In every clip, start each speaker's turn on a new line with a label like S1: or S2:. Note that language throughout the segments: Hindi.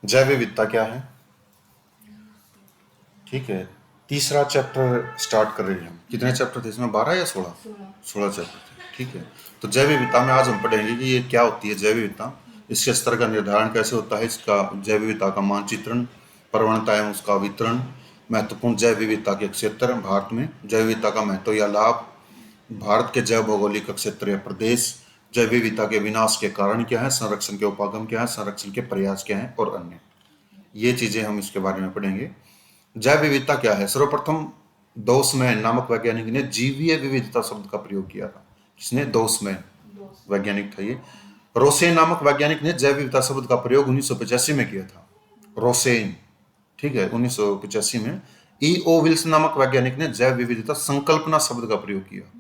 S1: जैव विविधता क्या है? ठीक है, तीसरा चैप्टर स्टार्ट कर रहे हैं हम। कितने चैप्टर थे इसमें, 12 या 16? 16 चैप्टर थे। ठीक है, तो जैव विविधता में आज हम पढ़ेंगे कि ये क्या होती है जैव विविधता, इसके स्तर का निर्धारण कैसे होता है, इसका जैव विविधता का मानचित्रण, प्रवणता एवं उसका वितरण, महत्वपूर्ण जैव विविधता के क्षेत्र भारत में, जैव विविधता का महत्व या लाभ, भारत के जैव भौगोलिक क्षेत्र या प्रदेश, जैव विविधता के विनाश के कारण क्या है, संरक्षण के उपागम क्या है, संरक्षण के प्रयास क्या है और अन्य, ये चीजें हम इसके बारे में पढ़ेंगे। जैव विविधता क्या है? सर्वप्रथम दोसमैन नामक वैज्ञानिक ने जीवीय विविधता शब्द का प्रयोग किया था। किसने? दोसमैन वैज्ञानिक था ये। रोसेन नामक वैज्ञानिक ने जैव विविधता शब्द का प्रयोग 1985 में किया था। रोसेन, ठीक है, 1985 में। ई ओ विल्सन नामक वैज्ञानिक ने जैव विविधता संकल्पना शब्द का प्रयोग किया।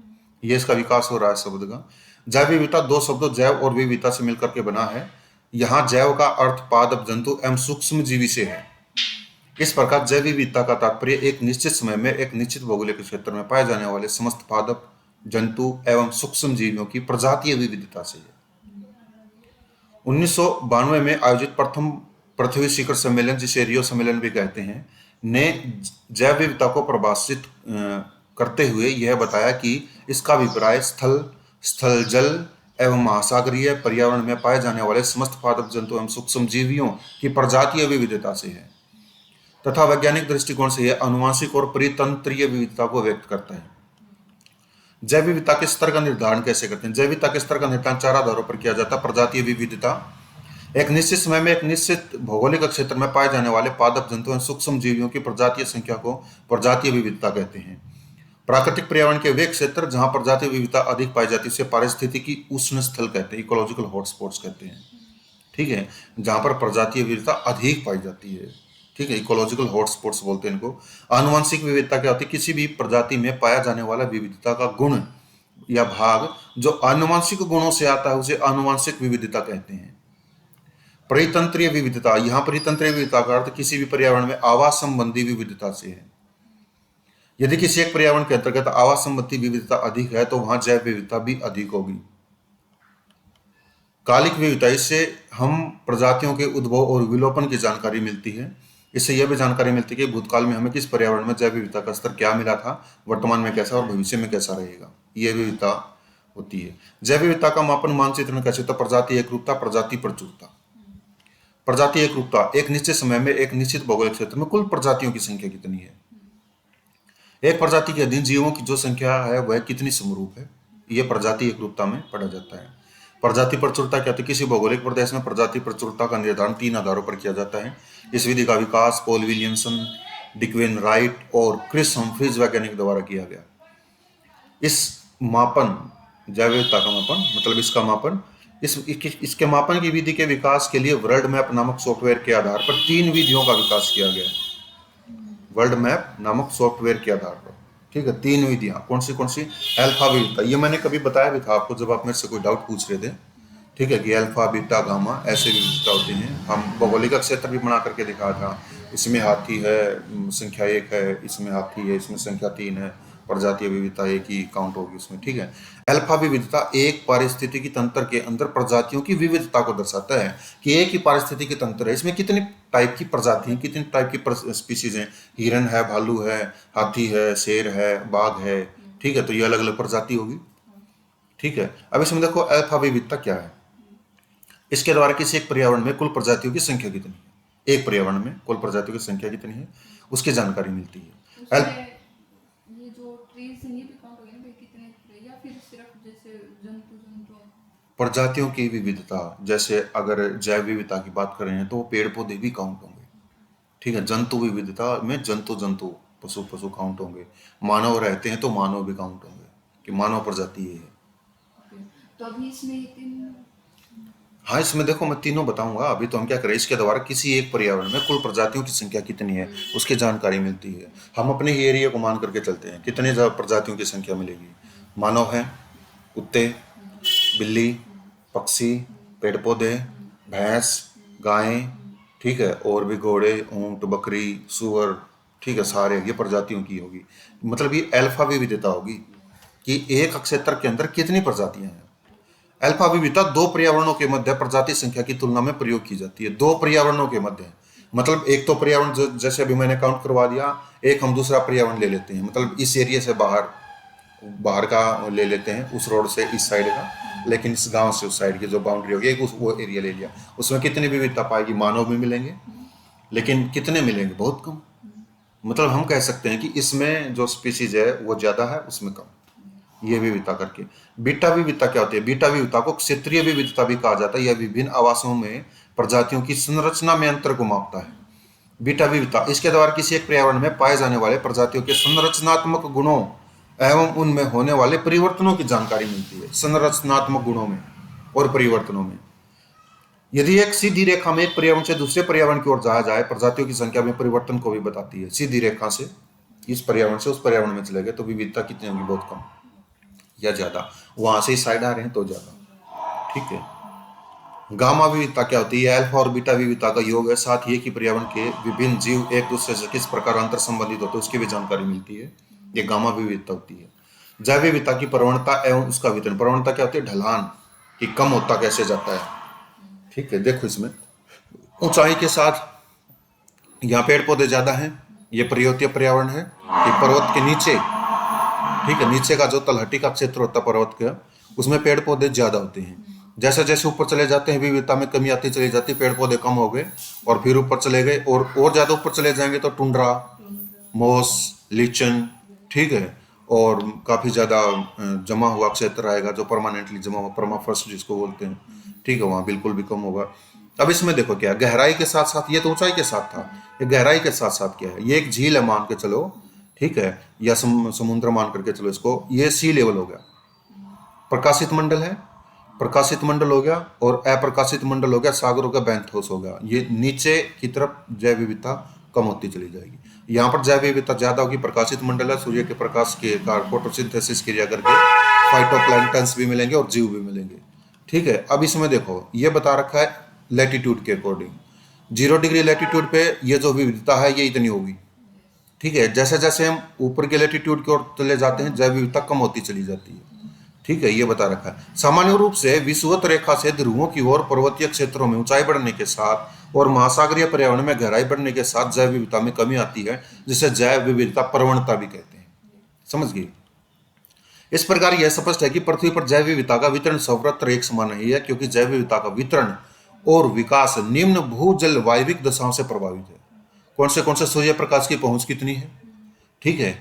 S1: ये इसका विकास हो रहा है शब्द का। जैव विविधता दो शब्दों जैव और विविधता से मिलकर के बना है। यहाँ जैव का अर्थ पादप जंतु एवं सूक्ष्म जीवी से है। इस प्रकार जैव विविधता का तात्पर्य एक निश्चित समय में एक निश्चित भौगोलिक क्षेत्र में पाए जाने वाले समस्त पादप जंतु एवं सूक्ष्म जीवियों की प्रजातीय विविधता से है। 1992 में आयोजित प्रथम पृथ्वी शिखर सम्मेलन, जिसे रियो सम्मेलन भी कहते हैं, ने जैव विविधता को परिभाषित करते हुए यह बताया कि इसका अभिप्राय स्थल, स्थल जल एवं महासागरीय पर्यावरण में पाए जाने वाले समस्त पादप जंतु एवं सूक्ष्म जीवियों की प्रजातीय विविधता से है तथा वैज्ञानिक दृष्टिकोण से यह आनुवंशिक और परितंत्रीय विविधता को व्यक्त करता है। जैव विविधता के स्तर का निर्धारण कैसे करते हैं? जैव विविधता के स्तर का निर्धारण 4 आधारों पर किया जाता है। प्रजातीय विविधता, एक निश्चित समय में एक निश्चित भौगोलिक क्षेत्र में पाए जाने वाले पादप जंतु एवं सूक्ष्म जीवियों की प्रजातीय संख्या को प्रजातीय विविधता कहते हैं। प्राकृतिक पर्यावरण के वे क्षेत्र जहां प्रजातीय विविधता अधिक पाई जाती है उसे पारिस्थितिकी उष्ण स्थल कहते हैं, इकोलॉजिकल हॉटस्पॉट्स कहते हैं। ठीक है, जहां पर प्रजातीय विविधता अधिक पाई जाती है, ठीक है, इकोलॉजिकल हॉटस्पॉट्स बोलते हैं इनको। आनुवंशिक विविधता क्या होती है? किसी भी प्रजाति में पाया जाने वाला विविधता का गुण या भाग जो आनुवंशिक गुणों से आता है उसे आनुवंशिक विविधता कहते हैं। परितंत्रीय विविधता, यहाँ परितंत्रीय विविधता का अर्थ किसी भी पर्यावरण में आवास संबंधी विविधता से है। यदि किसी एक पर्यावरण के अंतर्गत आवास संबंधी विविधता अधिक है तो वहां जैव विविधता भी अधिक होगी। कालिक विविधता, इससे हम प्रजातियों के उद्भव और विलोपन की जानकारी मिलती है। इससे यह भी जानकारी मिलती है कि भूतकाल में हमें किस पर्यावरण में जैव विविधता का स्तर क्या मिला था, वर्तमान में कैसा और भविष्य में कैसा रहेगा, यह विविधता होती है। जैव विविधता का मापन मानचित्रण कैसे होता है? प्रजाति एकरूपता, प्रजाति प्रचुरता। प्रजाति एकरूपता, एक निश्चित समय में एक निश्चित भौगोलिक क्षेत्र में कुल प्रजातियों की संख्या कितनी है। एक प्रजाति के अधीन जीवों की जो संख्या है वह कितनी समरूप है, यह प्रजाति एकरूपता में पढ़ा जाता है। प्रजाति प्रचुरता क्या होती है? किसी भौगोलिक प्रदेश में प्रजाति प्रचुरता का निर्धारण 3 आधारों पर किया जाता है। इस विधि का विकास पॉल विलियमसन, डिक्वेन राइट और क्रिस हम्फ्रीज वैज्ञानिक द्वारा किया गया। इस मापन, जैव विविधता का मापन मतलब इसका मापन, इसके मापन की विधि के विकास के लिए वर्ल्ड मैप नामक सॉफ्टवेयर के आधार पर 3 विधियों का विकास किया गया है। वर्ल्ड मैप नामक सॉफ्टवेयर के आधार पर, ठीक है, 3 विधियां। कौन सी? अल्फा विविधता, ये मैंने कभी बताया भी था आपको जब आप मेरे से कोई डाउट पूछ रहे थे, ठीक है, कि अल्फा बीटा गामा ऐसे विविधता होती हैं। हम भौगोलिक क्षेत्र भी बना करके दिखाया था। इसमें हाथी है, संख्या 1 है, इसमें हाथी है, इसमें संख्या 3 है, प्रजातीय विविधता एक ही काउंट होगी उसमें, ठीक है। अल्फा विविधता एक पारिस्थितिकी तंत्र के अंदर प्रजातियों की विविधता को दर्शाता है कि एक ही पारिस्थितिकी तंत्र है, इसमें कितने टाइप की प्रजाति हैं, कितने टाइप की स्पीसीज हैं। हिरन है, भालू है, हाथी है, शेर है, बाघ है, ठीक है, तो ये अलग अलग प्रजाति होगी, ठीक है। अब इसमें देखो अल्फा विविधता क्या है। इसके द्वारा किसी एक पर्यावरण में कुल प्रजातियों की संख्या कितनी है, एक पर्यावरण में कुल प्रजातियों की संख्या कितनी है उसकी जानकारी मिलती है।
S2: ये जो ट्रीज हैं ये भी काउंट हो गए ना, कितने, या फिर सिर्फ जैसे जंतु जंतु
S1: प्रजातियों की विविधता, जैसे अगर जैव विविधता की बात करें तो पेड़ पौधे भी काउंट होंगे, ठीक है। जंतु विविधता में जंतु जंतु, पशु पशु काउंट होंगे। मानव रहते हैं तो मानव भी काउंट होंगे कि मानव प्रजाति ये है।
S2: तो अभी इसमें 3,
S1: हाँ, इसमें देखो मैं तीनों बताऊंगा। अभी तो हम क्या करें, इसके द्वारा किसी एक पर्यावरण में कुल प्रजातियों की संख्या कितनी है उसकी जानकारी मिलती है। हम अपने ही एरिया को मान करके चलते हैं, कितने प्रजातियों की संख्या मिलेगी। मानव है, कुत्ते, बिल्ली, पक्षी, पेड़ पौधे, भैंस, गायें, ठीक है, और भी घोड़े, ऊंट, बकरी, सुअर, ठीक है, सारे ये प्रजातियों की होगी। मतलब ये अल्फा विविधता होगी कि एक क्षेत्र के अंदर कितनी प्रजातियां हैं। अल्फा विविधता दो पर्यावरणों के मध्य प्रजाति संख्या की तुलना में प्रयोग की जाती है। दो पर्यावरणों के मध्य, मतलब एक तो पर्यावरण जैसे अभी मैंने काउंट करवा दिया, एक हम दूसरा पर्यावरण ले लेते हैं, मतलब इस एरिया से बाहर बाहर का ले लेते हैं, उस रोड से इस साइड का, लेकिन इस गांव से उस साइड की जो बाउंड्री होगी एक वो एरिया ले लिया। उसमें कितनी विविधता पाएगी? मानव भी मिलेंगे, लेकिन कितने मिलेंगे? बहुत कम। मतलब हम कह सकते हैं कि इसमें जो स्पीसीज है वो ज्यादा है, उसमें कम। ये विविधता करके। बीटा विविधता क्या होती है? बीटा विविधता को क्षेत्रीय विविधता भी कहा जाता है। यह विभिन्न आवासों में प्रजातियों की संरचना में अंतर को मापता है। बीटा विविधता इसके द्वारा किसी एक पर्यावरण में पाए जाने वाले प्रजातियों के संरचनात्मक गुणों एवं उनमें होने वाले परिवर्तनों की जानकारी मिलती है। संरचनात्मक गुणों में और परिवर्तनों में। यदि एक सीधी रेखा में एक पर्यावरण से दूसरे पर्यावरण की ओर जाया जाए, प्रजातियों की संख्या में परिवर्तन को भी बताती है। सीधी रेखा से इस पर्यावरण से उस पर्यावरण में चले गए तो विविधता कितनी होगी? बहुत कम या ज्यादा। वहां से इस साइड आ रहे हैं तो ज्यादा। ठीक है। गामा विविधता क्या होती है? अल्फा और बीटा विविधता का योग है। साथ ही एक ही पर्यावरण के विभिन्न जीव एक दूसरे से किस प्रकार अंतर संबंधित होते हैं उसकी भी जानकारी मिलती है। ये गामा विविधता होती है। जैव विविधता की प्रवणता एवं उसका वितरण। प्रवणता क्या होती है? ढलान, कि कम होता कैसे जाता है। ठीक है। देखो इसमें ऊंचाई के साथ यहाँ पेड़ पौधे ज्यादा हैं, ये पर्वतीय पर्यावरण है। कि पर्वत के नीचे, ठीक है, नीचे का जो तलहटी का क्षेत्र होता है पर्वत का, उसमें पेड़ पौधे ज्यादा होते हैं। जैसे जैसे ऊपर चले जाते हैं विविधता में कमी आती चली जाती है, पेड़ पौधे कम हो गए और फिर ऊपर चले गए और ज्यादा ऊपर चले जाएंगे तो टुंड्रा, मोस, लीचन, ठीक है, और काफी ज्यादा जमा हुआ क्षेत्र आएगा जो परमानेंटली जमा हुआ, परमाफ्रॉस्ट जिसको बोलते हैं। ठीक है, वहां बिल्कुल भी कम होगा। अब इसमें देखो क्या गहराई के साथ साथ, ये तो ऊंचाई के साथ था, ये गहराई के साथ साथ क्या है? ये एक झील है मान के चलो, ठीक है, या समुद्र मान करके चलो इसको। ये सी लेवल हो गया। प्रकाशित मंडल है, प्रकाशित मंडल हो गया, और अप्रकाशित मंडल हो गया, सागरों का बैंथोस हो गया। ये नीचे की तरफ जैव विविधता कम होती चली जाएगी। यहाँ पर जैव विविधता ज्यादा होगी। प्रकाशित मंडल है, सूर्य के प्रकाश के कारण फोटोसिंथेसिस क्रिया करके फाइटोप्लैंक्टन्स भी मिलेंगे और जीव भी मिलेंगे। ठीक है। अब इसमें देखो ये बता रखा है लैटिट्यूड के अकॉर्डिंग। 0 डिग्री लैटिट्यूड पे ये जो विविधता है ये इतनी होगी। ठीक है। जैसे जैसे हम ऊपर के लैटिट्यूड की ओर चले जाते हैं जैव विविधता कम होती चली जाती है। ठीक है, ये बता रखा है। सामान्य रूप से विषुवत रेखा से ध्रुवों की ओर पर्वतीय क्षेत्रों में ऊंचाई बढ़ने के साथ और महासागरीय पर्यावरण में गहराई बढ़ने के साथ जैव विविधता में कमी आती है, जिसे जैव विविधता प्रवणता भी कहते हैं। समझ गए? इस प्रकार यह स्पष्ट है कि पृथ्वी पर जैव विविधता का वितरण सर्वत्र एक समान नहीं है, क्योंकि जैव विविधता का वितरण और विकास निम्न भू जल वायविक दशाओं से प्रभावित है। कौन से सूर्य प्रकाश की पहुंच कितनी है? ठीक है।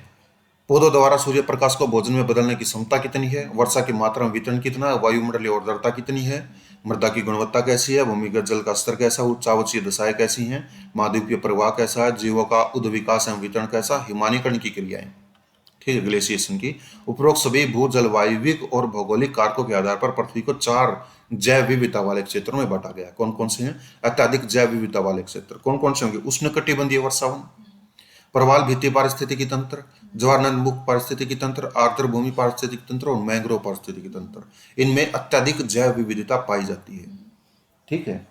S1: पौधों द्वारा सूर्य प्रकाश को भोजन में बदलने की क्षमता कितनी है? वर्षा की मात्रा में वितरण कितना है? वायुमंडलीय आर्द्रता कितनी है? मृदा की गुणवत्ता कैसी है? भूमिगत जल का स्तर कैसा? उच्चावचीय दशाएं कैसी हैं? महाद्वीपीय प्रवाह कैसा है? जीवों का उद विकास एवं वितरण कैसा? हिमानीकरण की क्रियाएं, ठीक है, ग्लेशिएशन की। उपरोक्त सभी भू जलवायविक और भौगोलिक कारकों के आधार पर पृथ्वी को 4 जैव विविधता वाले क्षेत्रों में बांटा गया। कौन कौन से हैं अत्यधिक जैव विविधता वाले क्षेत्र? कौन कौन से होंगे? उष्णकटिबंधीय वर्षावन, प्रवाल भित्ति पारिस्थितिकी तंत्र, ज्वारनदमुख पारिस्थितिकी तंत्र, आर्द्र भूमि पारिस्थितिकी तंत्र और मैंग्रोव पारिस्थितिकी तंत्र। इनमें अत्यधिक जैव विविधता पाई जाती है। ठीक है।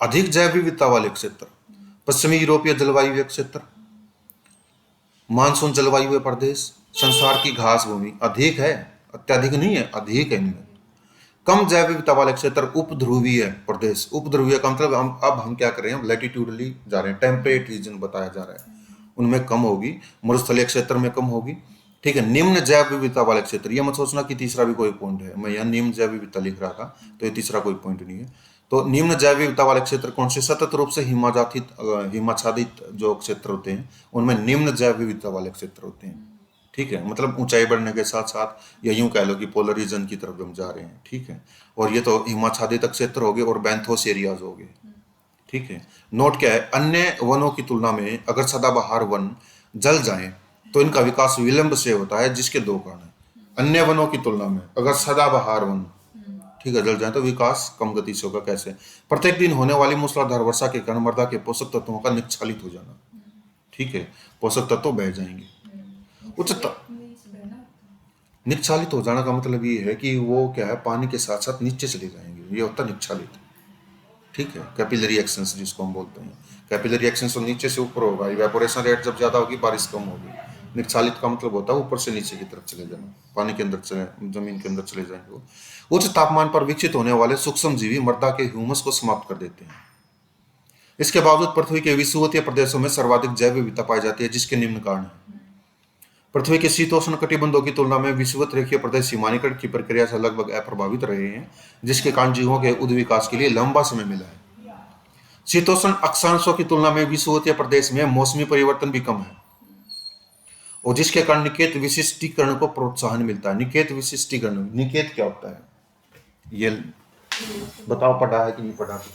S1: अधिक जैव विविधता वाले क्षेत्र, पश्चिमी यूरोपीय जलवायु क्षेत्र, मानसून जलवायु प्रदेश, संसार की घास भूमि। अधिक है, अत्यधिक नहीं है, अधिक है इनमें। कम जैव विविधता वाले क्षेत्र उपध्रुवीय प्रदेश। उपध्रुवीय का मतलब हम क्या कर रहे हैं? हम लैटिट्यूडली जा रहे हैं, टेम्परेट रीजन बताया जा रहा है, उनमें कम होगी। मरुस्थलीय क्षेत्र में कम होगी। ठीक है। निम्न जैव विविधता वाले क्षेत्र, ये मत सोचना कि तीसरा भी कोई पॉइंट है, मैं यहाँ निम्न जैव विविधता लिख रहा था तो ये तीसरा कोई पॉइंट नहीं है। तो निम्न जैव विविधता वाले क्षेत्र कौन से? सतत रूप से हिमाच्छादित जो क्षेत्र होते हैं उनमें निम्न जैव विविधता वाले क्षेत्र होते हैं। ठीक है। मतलब ऊंचाई बढ़ने के साथ साथ या यूं कह लो कि पोलर रीजन की तरफ हम जा रहे हैं। ठीक है। और ये तो हिमाच्छादित क्षेत्र हो गए और बैंथोस एरियाज हो गए। ठीक है। नोट क्या है? अन्य वनों की तुलना में अगर सदाबहार वन जल जाएं तो इनका विकास विलंब से होता है, जिसके 2 कारण है। अन्य वनों की तुलना में अगर सदाबहार वन, ठीक है, जल जाए तो विकास कम गति से होगा। कैसे? प्रत्येक दिन होने वाली मूसलाधार वर्षा के कारण मृदा के पोषक तत्वों का निक्षालित हो जाना। ठीक है। पोषक तत्व बह जाएंगे। निक्षालित हो जाना का मतलब ये है कि वो क्या है, पानी के साथ साथ नीचे चले जाएंगे, ये होता है निक्षालित। ठीक है। कैपिलरी एक्शंस जिसको हम बोलते हैं, कैपिलरी एक्शंस तो नीचे से ऊपर होगा। इवेपोरेशन रेट जब ज्यादा होगी बारिश कम होगी, निक्षालित का मतलब होता है ऊपर से नीचे की तरफ चले जाना, पानी के अंदर चले, जमीन के अंदर चले जाएंगे वो। उच्च तापमान पर विकसित होने वाले सूक्ष्म जीवी मृदा के ह्यूमस को समाप्त कर देते हैं। इसके बावजूद पृथ्वी के विषुवतीय प्रदेशों में सर्वाधिक जैव विविधता पाई जाती है, जिसके निम्न कारण है। पृथ्वी के शीतोष्ण कटिबंधों की तुलना में विषुवत रेखीय प्रदेश हिमानीकरण की प्रक्रिया से लगभग अप्रभावित रहे हैं, जिसके कारण जीवों के उद् विकास के लिए लंबा समय मिला है। शीतोष्ण अक्षांशों की तुलना में विषुवतीय प्रदेश में मौसमी परिवर्तन भी कम है, और जिसके कारण निकेत विशिष्टीकरण को प्रोत्साहन मिलता है। निकेत विशिष्टीकरण, निकेत क्या होता है ये बताओ, पढ़ा है कि नहीं पढ़ा कुछ?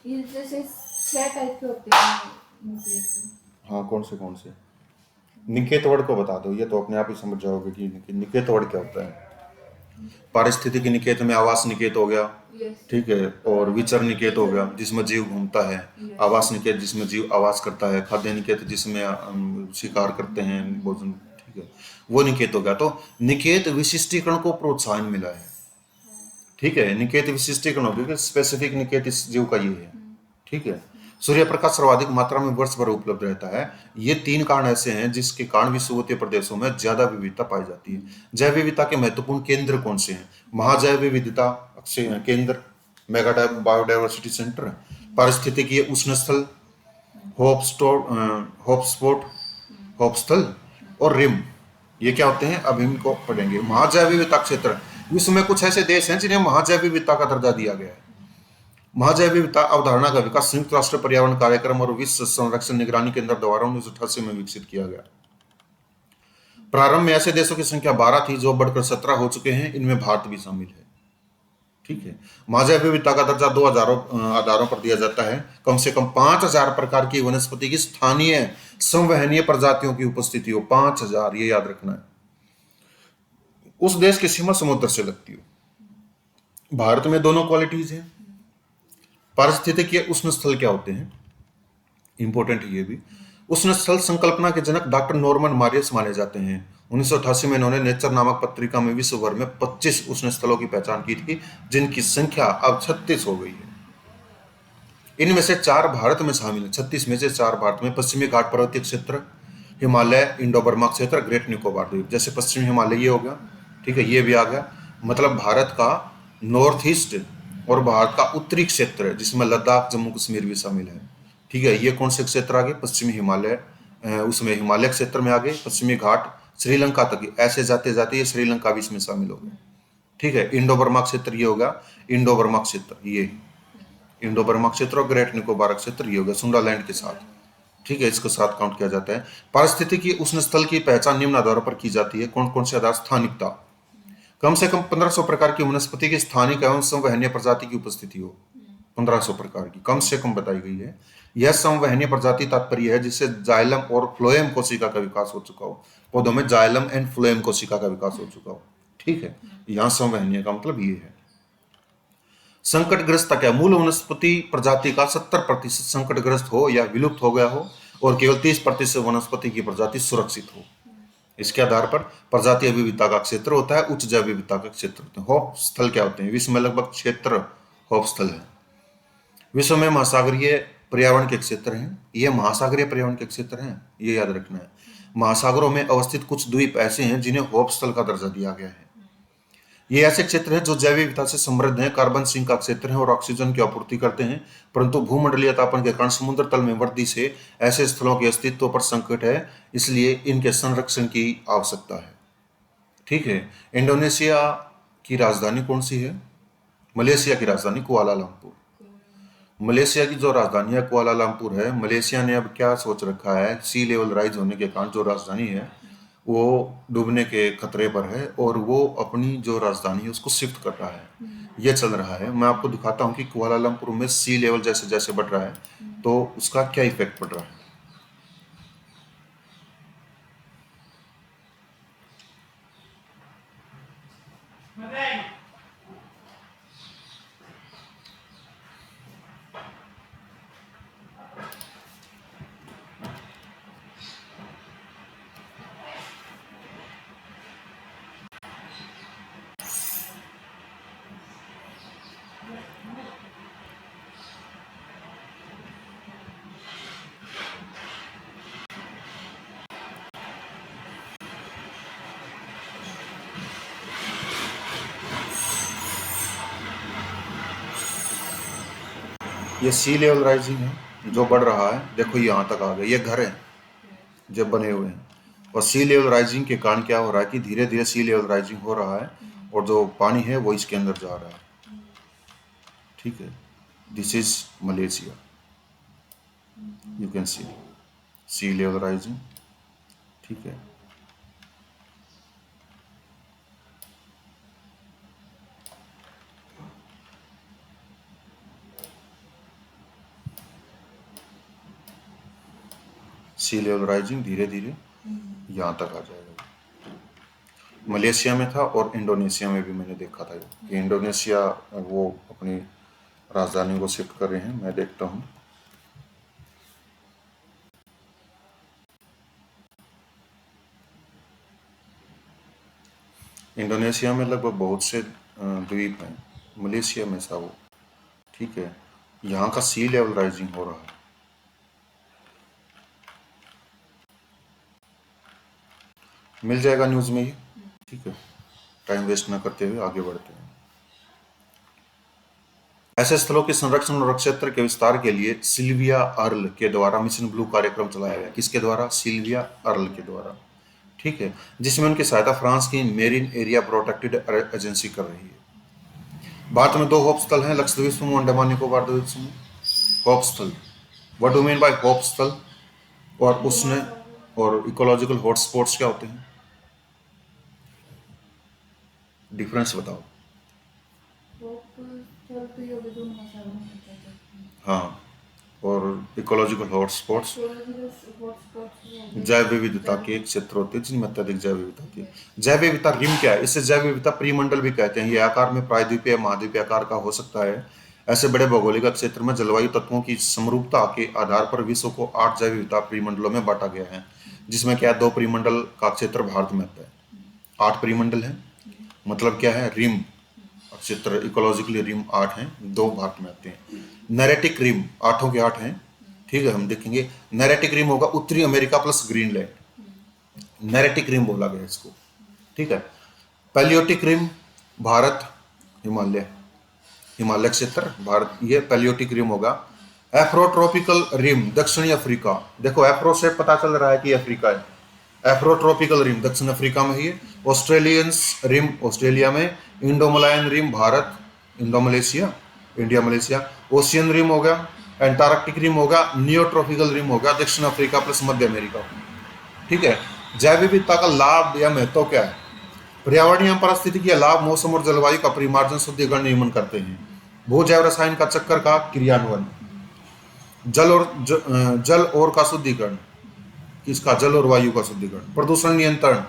S2: ये जैसे 6 टाइप के होते हैं निकेत।
S1: हाँ, कौन से? निकेत वर्ड को बता दो, ये तो अपने आप ही समझ जाओगे कि निकेत वर्ड क्या होता है। पारिस्थितिकी निकेत में आवास निकेत हो गया,
S2: यस।
S1: ठीक है, और विचर निकेत हो गया जिसमें जीव घूमता है, आवास निकेत जिसमें जीव आवास करता है, खाद्य निकेत जिसमें शिकार करते हैं, भोजन, ठीक है, वो निकेत हो गया। तो निकेत विशिष्टीकरण को प्रोत्साहन मिला है, ठीक है। निकेत विशिष्टीकरण हो गया, स्पेसिफिक निकेत इस जीव का ये है, ठीक है। सूर्य प्रकाश सर्वाधिक मात्रा में वर्ष भर उपलब्ध रहता है। ये 3 कारण ऐसे हैं जिसके कारण विषुवतीय प्रदेशों में ज्यादा विविधता पाई जाती है। जैव विविधता के महत्वपूर्ण केंद्र कौन से हैं? महाजैव विविधता केंद्र, मेगा बायोडाइवर्सिटी सेंटर, पारिस्थितिकीय उष्ण स्थल, होपस्पॉट, होपस्थल और रिम, ये क्या होते हैं अब इनको पढ़ेंगे। महाजैव विविधता क्षेत्र, विश्व में कुछ ऐसे देश हैं जिन्हें महाजैव विविधता का दर्जा दिया गया है। महाजैव विविधता अवधारणा का विकास संयुक्त राष्ट्र पर्यावरण कार्यक्रम और विश्व संरक्षण निगरानी केंद्र द्वारा 1988 में विकसित किया गया। प्रारंभ में ऐसे देशों की संख्या 12 थी जो बढ़कर 17 हो चुके हैं, इनमें भारत भी शामिल है, ठीक है। महाजैव विविधता का दर्जा 2 आधारों पर दिया जाता है। कम से कम 5000 प्रकार की वनस्पति की स्थानीय संवहनीय प्रजातियों की उपस्थिति हो, 5000, ये याद रखना है। उस देश की सीमा समुद्र से लगती हो। भारत में दोनों क्वालिटीज हैं। पारिस्थितिकीय उष्ण स्थल क्या होते हैं, इंपॉर्टेंट है ये भी। उष्ण स्थल संकल्पना के जनक डॉक्टर नॉर्मन मारियस माने जाते हैं। 1988 में इन्होंने नेचर नामक पत्रिका में विश्व भर में 25 उष्ण स्थलों की पहचान की थी, जिनकी संख्या अब 36 हो गई है। इनमें से 4 भारत में शामिल है। 36 में से 4 भारत में। पश्चिमी घाट पर्वतीय क्षेत्र, हिमालय, इंडो बर्मा क्षेत्र, ग्रेट निकोबार द्वीप। जैसे पश्चिमी हिमालय ये हो गया, ठीक है, ये भी आ गया। मतलब भारत का नॉर्थ ईस्ट और भारत का उत्तरी क्षेत्र, जिसमें लद्दाख, जम्मू कश्मीर भी शामिल है, ठीक है। ये कौन से क्षेत्र आ गए? पश्चिमी हिमालय, उसमें हिमालय क्षेत्र में आ गए, पश्चिमी घाट, श्रीलंका तक, ऐसे जाते जाते ये श्रीलंका भी इसमें शामिल हो गया, ठीक है। इंडो बर्मा क्षेत्र ये होगा, इंडो बर्मा क्षेत्र, ये इंडो बर्मा क्षेत्र और ग्रेट निकोबार क्षेत्र ये होगा सुंडालैंड के साथ, ठीक है, इसके साथ काउंट किया जाता है। पारिस्थितिकी उष्ण स्थल की पहचान निम्न आधारों पर की जाती है। कौन कौन से आधार? स्थानिकता, कम से कम 1500 प्रकार की वनस्पति की स्थानिक एवं संवहनीय प्रजाति की उपस्थिति हो। 1500 प्रकार की कम से कम बताई गई है। यह संवहनीय प्रजाति तात्पर्य है जिससे जाइलम और फ्लोएम कोशिका का विकास हो चुका हो। पौधों में जाइलम एंड फ्लोएम कोशिका का विकास हो चुका हो, ठीक है। यहाँ संवहनीय का मतलब ये है। संकटग्रस्त क्या? मूल वनस्पति प्रजाति का 70% संकटग्रस्त हो या विलुप्त हो गया हो और केवल 30% वनस्पति की प्रजाति सुरक्षित हो। इसके आधार पर प्रजातीय विविधता का क्षेत्र होता है, उच्च जैव विविधता का क्षेत्र होता है। होप स्थल क्या होते हैं? विश्व में लगभग क्षेत्र होप स्थल है। विश्व में महासागरीय पर्यावरण के क्षेत्र हैं, ये महासागरीय पर्यावरण के क्षेत्र हैं, ये याद रखना है। महासागरों में अवस्थित कुछ द्वीप ऐसे हैं जिन्हें होप स्थल का दर्जा दिया गया है। ये ऐसे क्षेत्र हैं जो जैव विविधता से समृद्ध हैं, कार्बन सिंक का क्षेत्र है और ऑक्सीजन की आपूर्ति करते हैं, परंतु भूमंडलीय तापन के कारण समुद्र तल में वृद्धि से ऐसे स्थलों के अस्तित्व पर संकट है, इसलिए इनके संरक्षण की आवश्यकता है, ठीक है। इंडोनेशिया की राजधानी कौन सी है? मलेशिया की राजधानी कुआलालंपुर। मलेशिया की जो राजधानी है कुआलालंपुर है। मलेशिया ने अब क्या सोच रखा है, सी लेवल राइज होने के कारण जो राजधानी है वो डूबने के खतरे पर है और वो अपनी जो राजधानी है उसको शिफ्ट कर रहा है। ये चल रहा है। मैं आपको दिखाता हूँ कि कुआलालंपुर में सी लेवल जैसे जैसे बढ़ रहा है तो उसका क्या इफेक्ट पड़ रहा है। ये सी लेवल राइजिंग है जो बढ़ रहा है, देखो यहाँ तक आ गया, ये घर है जब बने हुए हैं। और सी लेवल राइजिंग के कारण क्या हो रहा है कि धीरे धीरे सी लेवल राइजिंग हो रहा है और जो पानी है वो इसके अंदर जा रहा है। ठीक है, this is Malaysia, you can C level rising. ठीक है, सी लेवल राइजिंग धीरे धीरे यहाँ तक आ जाएगा। मलेशिया में था और इंडोनेशिया में भी मैंने देखा था कि इंडोनेशिया वो अपनी राजधानी को शिफ्ट कर रहे हैं, मैं देखता हूँ। इंडोनेशिया में लगभग बहुत से द्वीप हैं, मलेशिया में था वो। ठीक है, यहाँ का सी लेवल राइजिंग हो रहा है। मिल जाएगा न्यूज़ में ये। ठीक है, टाइम वेस्ट ना करते हुए आगे बढ़ते हैं। ऐसे स्थलों के संरक्षण और क्षेत्र के विस्तार के लिए सिल्विया अर्ल के द्वारा मिशन ब्लू कार्यक्रम चलाया गया। किसके द्वारा? सिल्विया अर्ल के द्वारा। ठीक है, जिसमें उनकी सहायता फ्रांस की मेरीन एरिया प्रोटेक्टेड एजेंसी कर रही है। भारत में 2 होप स्थल हैं, लक्षद्वीप समूह, अंडमान निकोबार द्वीप समूह। होप स्थल, what do mean by hope स्थल? और उसने और इकोलॉजिकल हॉटस्पॉट्स क्या होते हैं? डिफरेंस बताओ।
S2: स्थल तो ये होगा जो महासागर में होता है।
S1: हाँ, और इकोलॉजिकल हॉटस्पॉट्स
S2: हॉटस्पॉट्स
S1: जैव विविधता के क्षेत्र होते हैं जिनमें अत्यधिक जैव विविधता होती है। जैव विविधता रिम क्या है? इसे जैव विविधता परिमंडल भी कहते हैं। ये आकार में प्रायद्वीपीय महाद्वीपीय आकार का हो सकता है। ऐसे बड़े भौगोलिक क्षेत्र में जलवायु तत्वों की समरूपता के आधार पर विश्व को 8 जैव विविधता परिमंडलों में बांटा गया है, जिसमें क्या 2 परिमंडल का क्षेत्र भारत में आता है। 8 परिमंडल है, मतलब क्या है? रिम क्षेत्र इकोलॉजिकली रिम 8 हैं, 2 भारत में आते हैं। नैरेटिक रिम 8 के 8 हैं। ठीक है, हम देखेंगे। नैरेटिक रिम होगा उत्तरी America plus Greenland, neritic rim बोला गया इसको। ठीक है, पैलियोटिक रिम भारत, हिमालय, हिमालय क्षेत्र भारत, ये पैलियोटिक रिम होगा। एफ्रोट्रॉपिकल रिम दक्षिणी अफ्रीका, देखो एफ्रो से पता चल रहा है कि अफ्रीका है। एफ्रोट्रॉपिकल रिम दक्षिण अफ्रीका में ही है। ऑस्ट्रेलियंस रिम ऑस्ट्रेलिया में। Indomalayan rim Bharat, Indo Malaysia, India Malaysia. Ocean rim होगा, एंटार्क्टिक रिम होगा, नियोट्रॉपिकल रिम होगा दक्षिण अफ्रीका प्लस मध्य अमेरिका। ठीक है, जैव विविधता का लाभ या महत्व क्या है? पर्यावरणीय पारिस्थितिकी लाभ मौसम और जलवायु का परिमार्जन शुद्धिकरण नियमन करते हैं। भू जैव रसायन का चक्कर का क्रियान्वयन, जल और का शुद्धिकरण, किसका? जल और वायु का शुद्धिकरण। प्रदूषण नियंत्रण,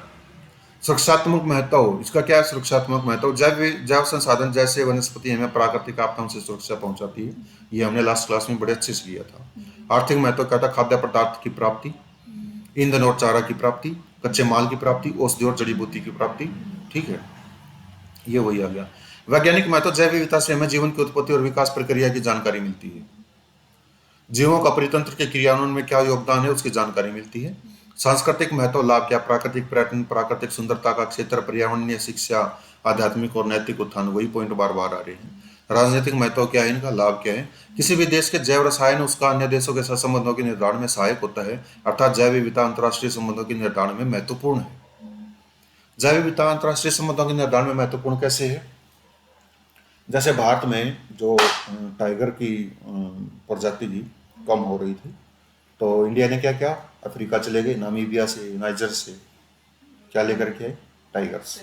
S1: सुरक्षात्मक महत्व, इसका क्या है? सुरक्षात्मक महत्व, जैव संसाधन जैसे वनस्पति हमें प्राकृतिक आपदाओं से सुरक्षा पहुंचाती है। ये हमने लास्ट क्लास में बड़े अच्छे से लिया था। आर्थिक महत्व क्या था? खाद्य पदार्थ की प्राप्ति, ईंधन और चारा की प्राप्ति, कच्चे माल की प्राप्ति, औषधि और जड़ी बूटी की प्राप्ति। ठीक है, ये वही आ गया। वैज्ञानिक महत्व, जैव विविधता से हमें जीवन की उत्पत्ति और विकास प्रक्रिया की जानकारी मिलती है। जीवों का परितंत्र के क्रियान्वयन में क्या योगदान है उसकी जानकारी मिलती है। सांस्कृतिक महत्व, लाभ क्या? प्राकृतिक पर्यटन, प्राकृतिक सुंदरता का क्षेत्र, पर्यावरणीय शिक्षा, आध्यात्मिक और नैतिक उत्थान, वही पॉइंट बार बार आ रहे हैं। राजनीतिक महत्व क्या है इनका? लाभ क्या है? किसी भी देश के जैव रसायन उसका अन्य देशों के साथ संबंधों के निर्धारण में सहायक होता है, अर्थात जैव विविधता अंतर्राष्ट्रीय संबंधों के निर्धारण में महत्वपूर्ण है। जैव विविधता अंतर्राष्ट्रीय संबंधों के निर्धारण में महत्वपूर्ण कैसे है? जैसे भारत में जो टाइगर की प्रजाति थी कम हो रही थी, तो इंडिया ने क्या किया? अफ्रीका चले गए, नामीबिया से, नाइजर से क्या लेकर के आए? टाइगर्स।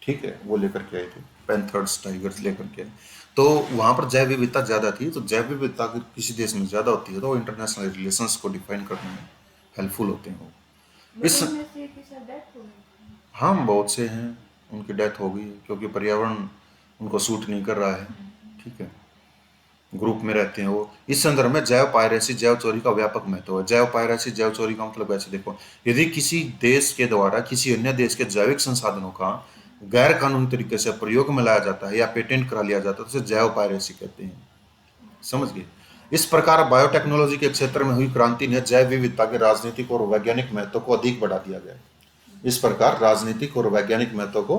S1: ठीक है, वो लेकर के आए थे, पैंथर्स, टाइगर्स लेकर के आए। तो वहाँ पर जैव विविधता ज़्यादा थी। तो जैव विविधता अगर किसी देश में ज़्यादा होती है तो इंटरनेशनल रिलेशंस को डिफाइन करने में हेल्पफुल होते हैं वो। इस हाँ, बहुत से हैं उनकी डेथ हो गई क्योंकि पर्यावरण उनको सूट नहीं कर रहा है। ठीक है, ग्रुप में रहते हैं वो। इस संदर्भ में जैव पायरेसी, जैव चोरी का व्यापक महत्व है। जैव पायरेसी, जैव चोरी का मतलब ऐसे देखो, यदि किसी देश के द्वारा किसी अन्य देश के जैविक संसाधनों का गैर कानूनी तरीके से प्रयोग में लाया जाता है या पेटेंट करा लिया जाता है तो उसे जैव पायरेसी कहते हैं। समझ गए? इस प्रकार बायोटेक्नोलॉजी के क्षेत्र में हुई क्रांति ने जैव विविधता के राजनीतिक और वैज्ञानिक महत्व को अधिक बढ़ा दिया गया। इस प्रकार राजनीतिक और वैज्ञानिक महत्व को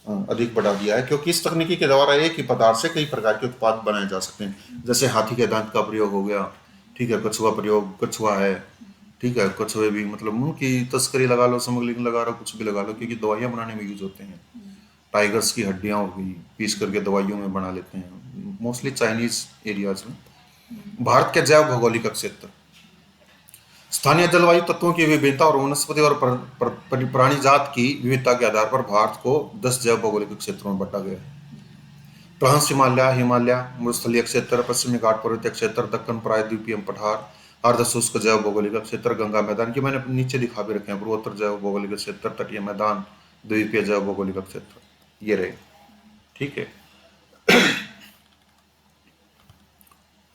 S1: अधिक बढ़ा दिया है, क्योंकि इस तकनीकी के द्वारा एक ही पदार्थ से कई प्रकार के उत्पाद बनाए जा सकते हैं। जैसे हाथी के दांत का प्रयोग हो गया, ठीक है, कछुआ है, ठीक है, कछुए भी मतलब उनकी तस्करी लगा लो, स्मगलिंग लगा लो, कुछ भी लगा लो, क्योंकि दवाइयाँ बनाने में यूज होते हैं। टाइगर्स की हड्डियाँ हो गई, पीस करके दवाइयों में बना लेते हैं, मोस्टली चाइनीज एरियाज में। भारत के जैव भौगोलिक क्षेत्र, स्थानीय जलवायु तत्वों की विभिन्नता और वनस्पति और प्राणी जात की विविधता के आधार पर भारत को 10 जैव भौगोलिक क्षेत्रों में बांटा गया है। ट्रांस हिमालय, हिमालय मरुस्थलीय क्षेत्र, पश्चिमी घाट पर्वतीय क्षेत्र, दक्कन प्रायद्वीपीय पठार, अर्ध शुष्क जैव भौगोलिक क्षेत्र, गंगा मैदान की मैंने नीचे दिखा भी रखे हैं, पूर्वोत्तर जैव भौगोलिक क्षेत्र, तटीय मैदान, द्वीपीय जैव भौगोलिक क्षेत्र, ये रहे, ठीक है।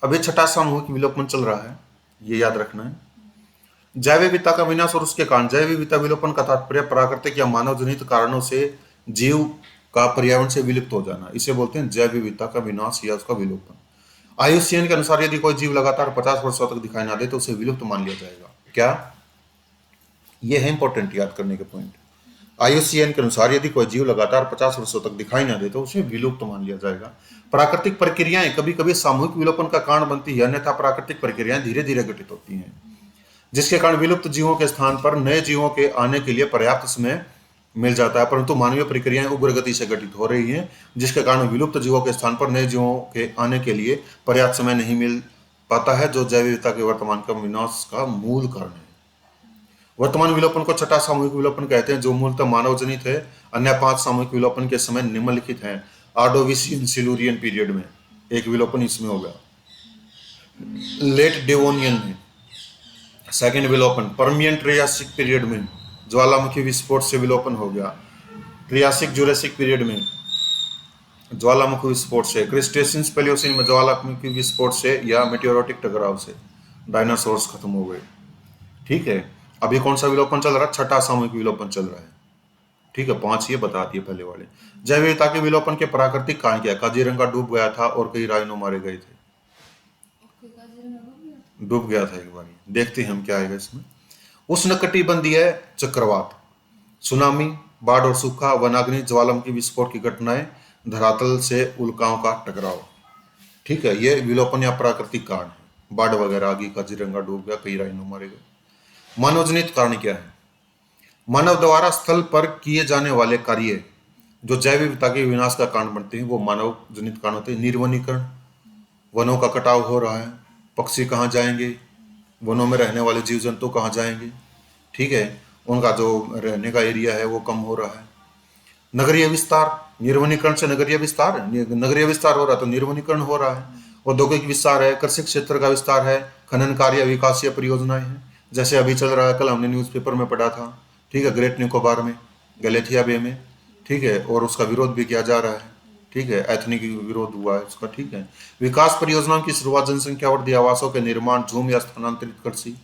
S1: अभी छठा सामूहिक विलोपन चल रहा है, ये याद रखना है। जैव विविधता का विनाश और उसके कारण। जैव विविधता विलोपन का तात्पर्य प्राकृतिक या मानव जनित कारणों से जीव का पर्यावरण से विलुप्त हो जाना, इसे बोलते हैं जैव विविधता का विनाश या उसका विलोपन। आयुसीएन के अनुसार यदि कोई जीव लगातार 50 वर्षों तक दिखाई ना दे तो उसे विलुप्त मान लिया जाएगा। क्या? ये है इंपॉर्टेंट याद करने के पॉइंट। आयुसीएन के अनुसार यदि कोई जीव लगातार 50 वर्षों तक दिखाई ना दे तो उसे विलुप्त मान लिया जाएगा। प्राकृतिक प्रक्रियाएं कभी कभी सामूहिक विलोपन का कारण बनती है, अन्यथा प्राकृतिक प्रक्रियाएं धीरे धीरे घटित होती हैं, जिसके कारण विलुप्त जीवों के स्थान पर नए जीवों के आने के लिए पर्याप्त समय मिल जाता है, परंतु मानवीय प्रक्रियाएं उग्र गति से घटित हो रही हैं, जिसके कारण विलुप्त जीवों के स्थान पर नए जीवों के आने के लिए पर्याप्त समय नहीं मिल पाता है, जो जैव विविधता के वर्तमान का विनाश का मूल कारण है। वर्तमान विलोपन को छठा सामूहिक विलोपन कहते हैं, जो मूलतः मानव जनित है। अन्य 5 सामूहिक विलोपन के समय निम्नलिखित हैं। आर्डोविशियन सिल्यूरियन पीरियड में एक विलोपन इसमें हो गया। लेट डेवोनियन में सेकेंड विलोपन। पर्मियन ट्रियासिक पीरियड में ज्वालामुखी विस्फोट से विलोपन हो गया। ट्रियासिक जुरासिक पीरियड में ज्वालामुखी विस्फोट से। क्रिस्टेशियन पैलियोसिन में ज्वालामुखी विस्फोट से या मेटेओरोटिक टकराव से डायनासोर्स खत्म हो गए, ठीक है। अभी कौन सा विलोपन चल रहा है? छठा सामूहिक विलोपन चल रहा है, ठीक है। 5 ये बता दिए पहले वाले। जैव विविधता के विलोपन के प्राकृतिक कारण क्या है? काजीरंगा डूब गया था और कई राइनो मारे गए थे। डूब गया था एक बार, देखते हैं हम क्या आएगा इसमें। उष्णकटिबंधीय चक्रवात, सुनामी, बाढ़ और सूखा, वनाग्नि, ज्वालामुखी विस्फोट की घटनाएं, धरातल से उल्काओं का टकराव, ठीक है। ये विलोपन या प्राकृतिक कारण है। बाढ़ वगैरह आ गई, काजीरंगा डूब गया, कई राइनो मारे गए। मानवजनित कारण क्या है? मानव द्वारा स्थल पर किए जाने वाले कार्य जो जैव विविधता के विनाश का कारण बनते हैं, वो मानव जनित कारण होते हैं। निर्वनीकरण, वनों का कटाव हो रहा है, पक्षी कहाँ जाएंगे, वनों में रहने वाले जीव जंतु कहाँ जाएंगे, ठीक है, उनका जो रहने का एरिया है वो कम हो रहा है। नगरीय विस्तार, निर्वनीकरण से नगरीय विस्तार हो रहा है तो निर्वनीकरण हो रहा है। औद्योगिक विस्तार है, कृषि क्षेत्र का विस्तार है, खनन कार्य, विकासीय परियोजनाएं हैं, जैसे अभी चल रहा है, कल हमने न्यूज़पेपर में पढ़ा था, ठीक है, ग्रेट निकोबार में, गलेथिया बे में, ठीक है, और उसका विरोध भी किया जा रहा है, ठीक है, एथनिक विरोध हुआ है उसका, ठीक है। विकास परियोजनाओं की शुरुआत, जनसंख्या वृद्धि, आवासों के निर्माण, झूम या स्थानांतरित कृषि।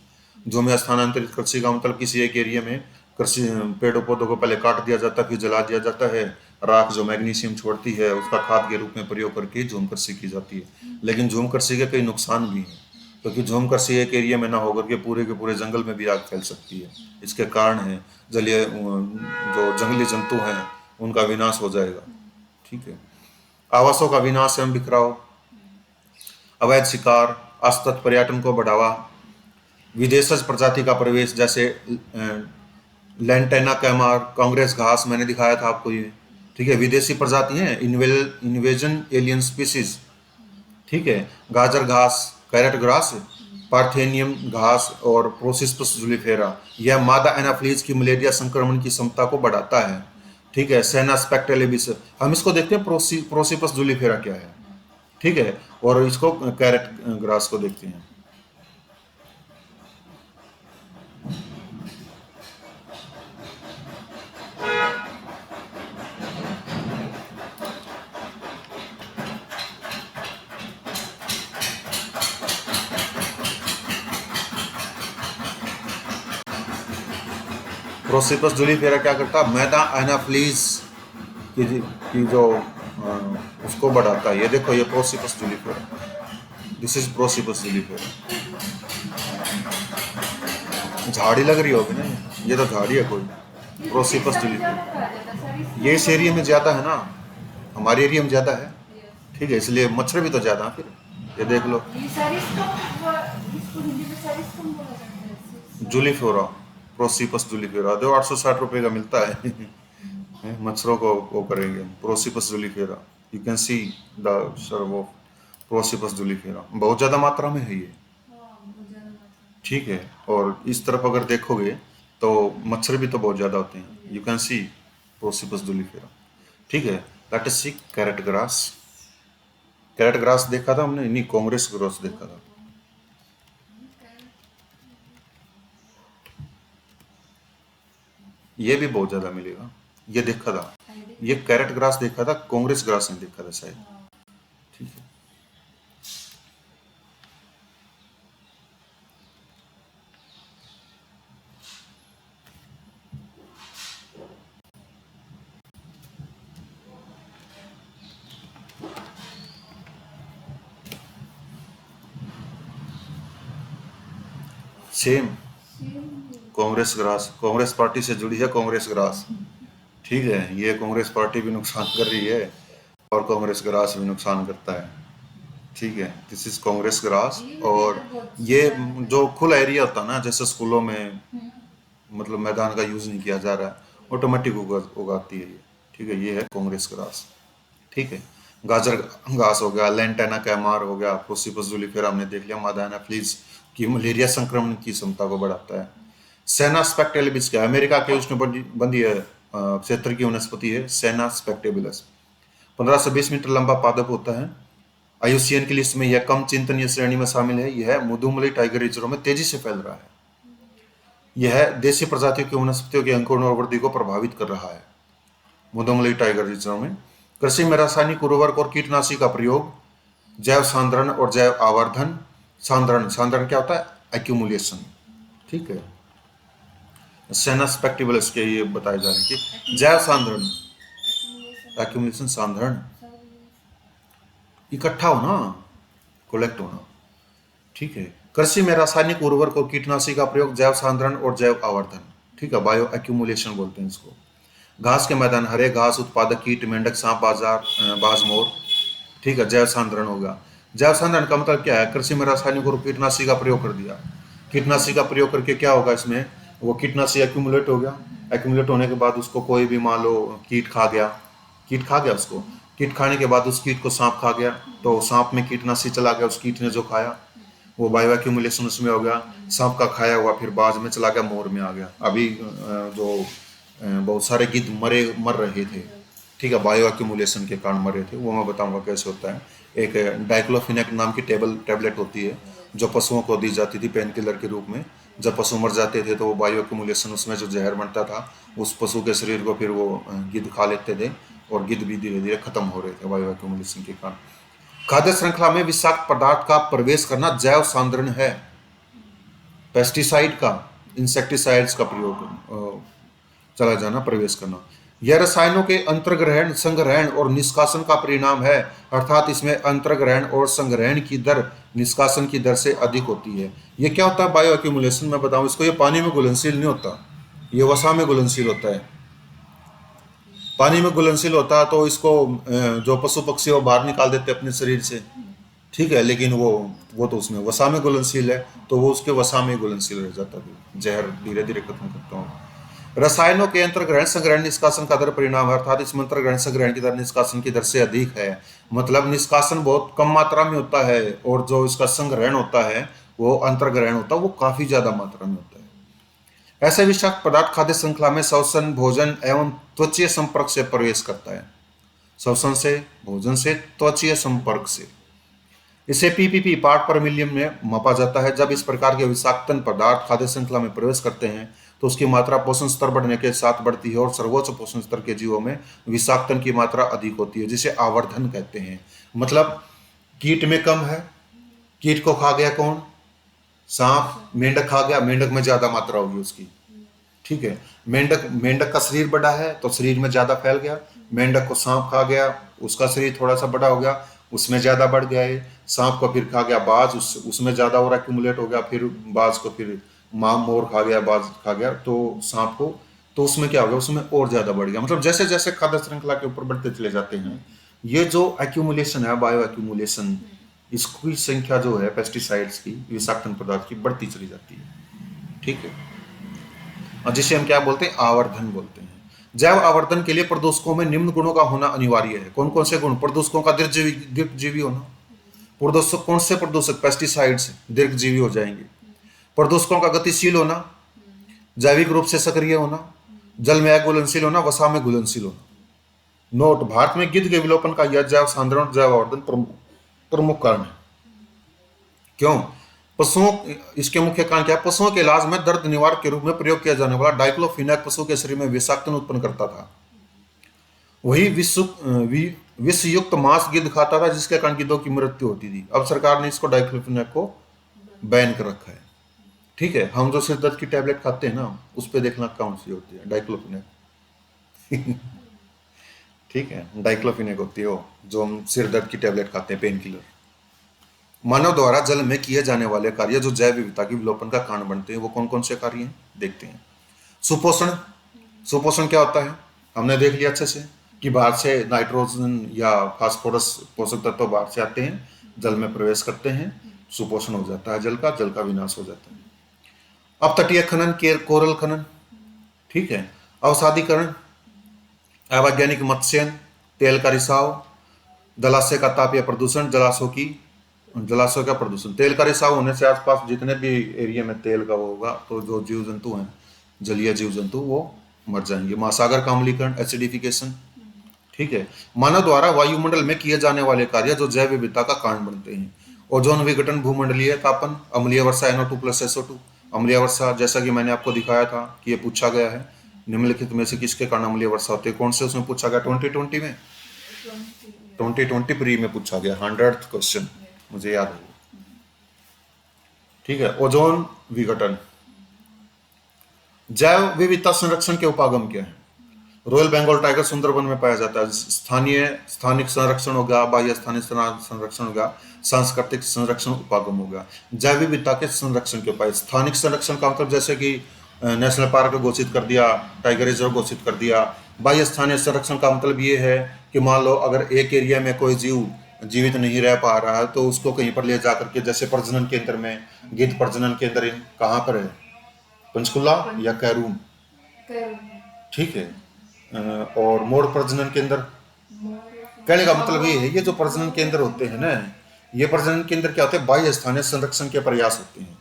S1: झूम या स्थानांतरित कृषि का मतलब किसी एक एरिया में कृषि पेड़ों पौधों को पहले काट दिया जाता है, फिर जला दिया जाता है, राख जो मैग्नीशियम छोड़ती है उसका खाद के रूप में प्रयोग करके झूम कृषि की जाती है। लेकिन झूम कृषि के कई नुकसान भी हैं, क्योंकि झूम कृषि एक एरिया में ना होकर के पूरे जंगल में भी आग फैल सकती है। इसके कारण है जलीय जो जंगली जंतु हैं उनका विनाश हो जाएगा, ठीक है। आवासों का विनाश एवं बिखराव, अवैध शिकार, असतत पर्यटन को बढ़ावा, विदेशज प्रजाति का प्रवेश, जैसे लैंटेना कैमार, कांग्रेस घास, मैंने दिखाया था आपको ये, ठीक है, विदेशी प्रजाति हैं, इन्वेजन एलियन स्पीसीज, ठीक है। गाजर घास, कैरेट ग्रास, पार्थेनियम घास और प्रोसिस्पस जुलिफेरा, यह मादा एनाफ्लीज की मलेरिया संक्रमण की क्षमता को बढ़ाता है, ठीक है। सेना स्पेक्टेलेबिस, हम इसको देखते हैं, प्रोसिपस जुलिफेरा क्या है, ठीक है, और इसको कैरेट ग्रास को देखते हैं। प्रोसिपस जुलिफेरा क्या करता है? मैदा एनाफ्लीज की जो उसको बढ़ाता है। ये देखो, ये प्रोसिपस जुलिफेरा, दिस इज प्रोसिपस जुलिफेरा। झाड़ी लग रही होगी ना, ये तो झाड़ी है कोई,
S2: ये
S1: प्रोसिपस
S2: इसका भी
S1: जुलिफेरा।
S2: ज़्यादा खाया जाता है सर, इसमें
S1: ये इस
S2: मतलब
S1: एरिया में ज़्यादा है ना, हमारे एरिया में ज़्यादा है।
S2: यस।
S1: ठीक है, इसलिए मच्छर भी तो ज़्यादा है फिर, ये देख लो।
S2: हाँ, ये सरिस्कम, इसको हिंदी में सरिस्कम बोला जाता है,
S1: जूलीफेरा,
S2: सरिस्कम।
S1: प्रोसिपस जूलीफेरा जो 860 रुपये का मिलता है। मच्छरों को वो करेंगे, prosopis juliflora. You can see the serve of prosopis juliflora, बहुत ज़्यादा मात्रा में है ये।
S2: हाँ, बहुत ज़्यादा मात्रा
S1: ठीक है, और इस तरफ अगर देखोगे तो मच्छर भी तो बहुत ज़्यादा होते हैं।
S2: में।
S1: You
S2: yes.
S1: Can see prosopis juliflora. ठीक है, let us see carrot grass. Carrot grass देखा था हमने, नहीं कांग्रेस ग्रास देखा था। ये भी बहुत ज़्यादा मिलेगा, ये देखा था। ये कैरेट ग्रास देखा था, कांग्रेस ग्रास नहीं देखा था शायद। ठीक है, same Congress grass, Congress party से जुड़ी है कांग्रेस ग्रास। ठीक है, ये कांग्रेस पार्टी भी नुकसान कर रही है और कांग्रेस ग्रास भी नुकसान करता है। ठीक है, दिस इज कांग्रेस ग्रास।
S2: ये
S1: और
S2: वेदर बहुत
S1: ये
S2: ज्यादा है।
S1: जो खुला एरिया होता है ना, जैसे स्कूलों में मतलब मैदान का यूज नहीं किया जा रहा है, ऑटोमेटिक उगाती है ये। ठीक है, ये है कांग्रेस ग्रास। ठीक है, गाजर घास हो गया, लेंटेना कैमार हो गया, प्रोसिपस जूलिफेरा हमने देख लिया, मादाना फ्लीज की मलेरिया संक्रमण की क्षमता को बढ़ाता है। सेना स्पेक्टेबिलिस क्या है, अमेरिका के उष्णकटिबंधीय क्षेत्र की वनस्पति है सेना स्पेक्टेबिलस। 15 से 20 मीटर लंबा पादप होता है। आयुसीएन की लिस्ट में यह कम चिंतनीय श्रेणी में शामिल है। यह मधुमलाई टाइगर रिजर्व में तेजी से फैल रहा है। यह देशी प्रजातियों की वनस्पतियों के अंकुरण और वृद्धि को प्रभावित कर रहा है। मुदंगली टाइगर रिजर्व में कृषि में रासायनिक उर्वरक और कीटनाशी का प्रयोग, जैव सांद्रण और जैव आवर्धन। सांद्रण, सांद्रण क्या होता है, एक्यूमुलेशन। ठीक है, सेना स्पेक्टिबल्स के ये बताए जा रहे हैं कि जैव सांद्रण, एक्यूमुलेशन सांद्रण, इकट्ठा होना, कलेक्ट होना। ठीक है, कृषि में रासायनिक उर्वरक और कीटनाशी का प्रयोग, जैव सांद्रण और जैव आवर्धन। ठीक है, बायो एक्यूमुलेशन बोलते हैं इसको। घास के मैदान, हरे घास उत्पादक कीट, मेंढक, सांप, बाज, मोर। ठीक है, जैव सांद्रण होगा। जैव सांद्रण का मतलब क्या है, कृषि में रासायनिक और कीटनाशी का प्रयोग कर दिया। कीटनाशी का प्रयोग करके क्या होगा इसमें, वो कीटनाशी एक्यूमुलेट हो गया। एक्यूमुलेट होने के बाद उसको कोई भी मान लो कीट खा गया, कीट खा गया उसको। कीट खाने के बाद उस कीट को सांप खा गया, तो सांप में कीटनाशी चला गया, उस कीट ने जो खाया वो बायो एक्यूमुलेशन उसमें हो गया। सांप का खाया हुआ फिर बाज में चला गया, मोर में आ गया। अभी जो बहुत सारे गिद्ध मर रहे थे। ठीक है, बायो एक्यूमुलेशन के कारण मर रहे थे, वो मैं बताऊंगा कैसे होता है। एक डाइक्लोफिनेक नाम की टैबलेट होती है जो पशुओं को दी जाती थी पेन किलर के रूप में। जब पशु मर जाते थे तो वो बायो एक्यूमुलेशन, उसमें जो जहर बनता था उस पशु के शरीर को फिर वो गिद्ध खा लेते थे, और गिद्ध भी धीरे धीरे खत्म हो रहे थे बायो एक्यूमुलेशन के कारण। खाद्य श्रृंखला में विषाक्त पदार्थ का प्रवेश करना जैव सांद्रण है। पेस्टिसाइड का, इंसेक्टिसाइड्स का प्रयोग चला जाना, प्रवेश करना। यह रसायनों के अंतर्ग्रहण, संग्रहण और निष्कासन का परिणाम है, अर्थात इसमें अंतर्ग्रहण और संग्रहण की दर निष्कासन की दर से अधिक होती है। ये क्या होता है बायो एक्यूमुलेशन, में बताऊं इसको, ये पानी में घुलनशील नहीं होता, ये वसा में घुलनशील होता है। पानी में घुलनशील होता तो इसको जो पशु पक्षी वो बाहर निकाल देते अपने शरीर से। ठीक है, लेकिन वो तो उसमें वसा में घुलनशील है, तो वो उसके वसा में घुलनशील रह जाता है, जहर धीरे धीरे खत्म करता हूँ। रसायनों के अंतर्ग्रहण, संग्रहण, निष्कासन का दर परिणाम है, अर्थात इसमें अंतर्ग्रहण संग्रहण की दर निष्कासन की दर से अधिक है। मतलब निष्कासन बहुत कम मात्रा में होता है, और जो इसका संग्रहण होता है, वो अंतर्ग्रहण होता है, वो काफी ज्यादा मात्रा में होता है। ऐसे विषाक्त पदार्थ खाद्य श्रृंखला में श्वसन, भोजन एवं त्वचीय संपर्क से प्रवेश करता है। श्वसन से, भोजन से, त्वचीय संपर्क से। इसे पीपीपी, पार्ट पर मिलियन में मापा जाता है। जब इस प्रकार के विषाक्त पदार्थ खाद्य श्रृंखला में प्रवेश करते हैं तो उसकी मात्रा पोषण स्तर बढ़ने के साथ बढ़ती है, और सर्वोच्च पोषण स्तर के जीवों में विषाक्तन की मात्रा अधिक होती है, जिसे आवर्धन कहते हैं। मतलब कीट में कम है, कीट को खा गया कौन, सांप। मेंढक खा गया, मेंढक में ज्यादा मात्रा होगी उसकी। ठीक है, मेंढक मेंढक का शरीर बड़ा है तो शरीर में ज्यादा फैल गया। मेंढक को सांप खा गया, उसका शरीर थोड़ा सा बड़ा हो गया, उसमें ज्यादा बढ़ गया है। सांप को फिर खा गया बाज, उसमें ज्यादा और एक्यूमुलेट हो गया। फिर बाज को फिर मोर खा गया, बाज खा गया, तो सांप को तो उसमें क्या हो गया, उसमें और ज्यादा बढ़ गया। मतलब जैसे जैसे खाद्य श्रृंखला के ऊपर बढ़ते चले जाते हैं, ये जो एक्यूमुलेशन है, बायो एक्यूमुलेशन, इसकी संख्या जो है पेस्टिसाइड्स की, विषाक्त पदार्थ की, बढ़ती चली जाती है। ठीक है, और जिसे हम क्या बोलते हैं, आवर्धन बोलते हैं। जैव आवर्धन के लिए प्रदूषकों में निम्न गुणों का होना अनिवार्य है। कौन कौन से गुण? प्रदूषकों का दीर्घजीवी होना। प्रदूषक कौन से प्रदूषक? पेस्टिसाइड्स दीर्घजीवी हो जाएंगे। प्रदूषकों का गतिशील होना, जैविक रूप से सक्रिय होना, जल में घुलनशील होना, वसा में घुलनशील होना। नोट: भारत में गिद्ध के विलोपन का यह जैव सांद्रण, जैव आवर्धन प्रमुख कारण है। क्यों? पशुओं, इसके मुख्य कारण क्या है? पशुओं के इलाज में दर्द निवारक के रूप में प्रयोग किया जाने वाला डाइक्लोफिनेक पशु के शरीर में विषाक्तन उत्पन्न करता था। वही विषयुक्त मांस गिद्ध खाता था, जिसके कारण गिद्धों की मृत्यु होती थी। अब सरकार ने इसको डाइक्लोफिनेक को बैन कर रखा है। ठीक है, हम जो सिर दर्द की टैबलेट खाते हैं ना, उस पर देखना कौन सी होती है, डाइक्लोफिनेक। ठीक है, डाइक्लोफिनेक होती है वो, जो हम सिर दर्द की टैबलेट खाते हैं, पेन किलर। मानव द्वारा जल में किए जाने वाले कार्य जो जैव विविधता की विलोपन का कारण बनते हैं, वो कौन कौन से कार्य हैं, देखते हैं। सुपोषण। सुपोषण क्या होता है? हमने देख लिया अच्छे से कि बाहर से नाइट्रोजन या फास्फोरस पोषक तत्व बाहर से आते हैं, जल में प्रवेश करते हैं, सुपोषण हो जाता है, जल का विनाश हो जाता है। अपतटीय खनन, कोरल खनन। ठीक है, अवसादीकरण, अवैज्ञानिक मत्स्यन, तेल का रिसाव, जलाशय का ताप या प्रदूषण, जलाशय का प्रदूषण। तेल का रिसाव होने से आसपास जितने भी एरिया में तेल का वो होगा, तो जो जीव जंतु हैं, जलीय जीव जंतु, वो मर जाएंगे। महासागर का अम्लीकरण, एसिडिफिकेशन। ठीक है, मानव द्वारा वायुमंडल में किए जाने वाले कार्य जो जैव विविधता का कारण बनते हैं। ओजोन विघटन, भूमंडलीय तापन, अम्लीय वर्षा NO2+SO2। अम्लीय वर्षा, जैसा कि मैंने आपको दिखाया था कि ये पूछा गया है, निम्नलिखित में से किसके कारण अम्लीय वर्षा होती है? कौन से उसमें पूछा गया? 2020 में, 2020 प्री में पूछा गया, 100th क्वेश्चन, मुझे याद है। ठीक है, ओजोन विघटन। जैव विविधता संरक्षण के उपागम क्या है? रॉयल बंगाल टाइगर सुंदरबन में पाया जाता है। स्थानिक संरक्षण होगा, बाह्य स्थानिक संरक्षण होगा, सांस्कृतिक संरक्षण उपागम होगा। जैव विविधता के संरक्षण के उपाय। स्थानिक संरक्षण का मतलब जैसे कि नेशनल पार्क घोषित कर दिया, टाइगर रिजर्व घोषित कर दिया। बाह्य स्थानीय संरक्षण का मतलब ये है कि मान लो अगर एक एरिया में कोई जीव जीवित नहीं रह पा रहा है, तो उसको कहीं पर ले जाकर के, जैसे प्रजनन केंद्र में, गिद्ध प्रजनन केंद्र कहाँ पर है? पंचकुला या कैरून। ठीक है, और मोर प्रजनन केंद्र। कहने का मतलब ये है, ये जो प्रजनन केंद्र होते हैं ना, ये प्रजनन केंद्र क्या होते हैं? बाह्य स्थानीय संरक्षण के प्रयास होते हैं।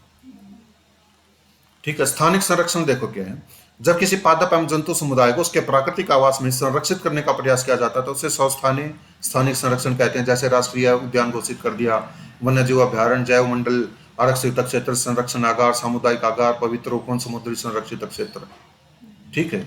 S1: ठीक है, स्थानिक संरक्षण देखो क्या है? जब किसी पादप एवं जंतु समुदाय को उसके प्राकृतिक आवास में संरक्षित करने का प्रयास किया जाता है, तो उसे स्थानिक संरक्षण कहते हैं। जैसे राष्ट्रीय उद्यान घोषित कर दिया, वन्य जीव अभ्यारण्य, जैव मंडल, आरक्षित क्षेत्र, संरक्षण आगार, सामुदायिक आगार, पवित्र उपवन, समुद्री संरक्षित क्षेत्र। ठीक है,